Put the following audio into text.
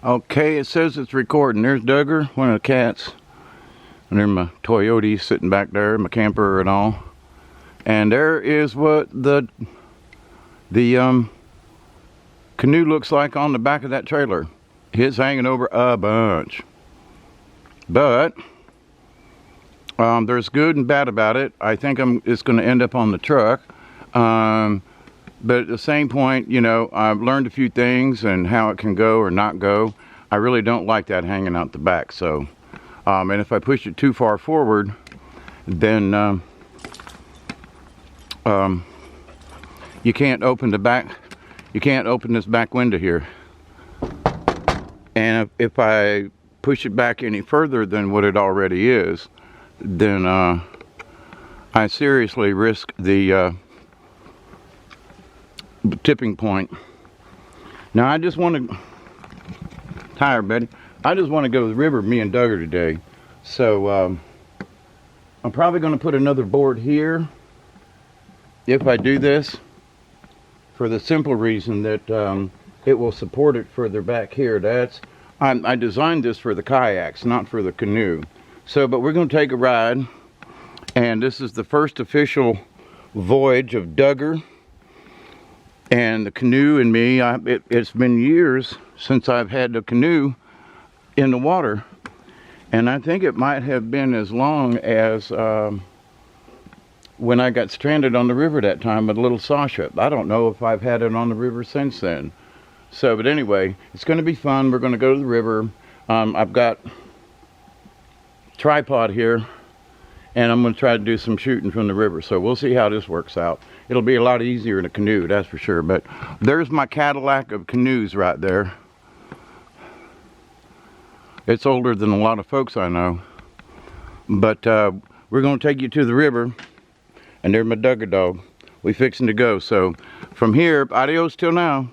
Okay, it says it's recording. There's Duggar, one of the cats. And there's my Toyota sitting back there, my camper and all. And there is what the canoe looks like on the back of that trailer. It's hanging over a bunch. But there's good and bad about it. I think it's going to end up on the truck. But at the same point, you know, I've learned a few things and how it can go or not go. I really don't like that hanging out the back. So, and if I push it too far forward, then you can't open the back. You can't open this back window here. And if I push it back any further than what it already is, then I seriously risk the tipping point. Now I just want to, hi everybody, I just want to go to the river, me and Duggar today. So I'm probably going to put another board here if I do this, for the simple reason that it will support it further back here. I designed this for the kayaks, not for the canoe. So, but we're going to take a ride, and this is the first official voyage of Duggar and the canoe and me. It's been years since I've had the canoe in the water, and I think it might have been as long as when I got stranded on the river that time with a little Sasha. I don't know if I've had it on the river since then. So, but anyway, it's going to be fun. We're going to go to the river. I've got tripod here, and I'm going to try to do some shooting from the river. So we'll see how this works out. It'll be a lot easier in a canoe, that's for sure. But there's my Cadillac of canoes right there. It's older than a lot of folks I know. But we're going to take you to the river, and there's my Duggar dog. We fixing to go. So from here, adios till now.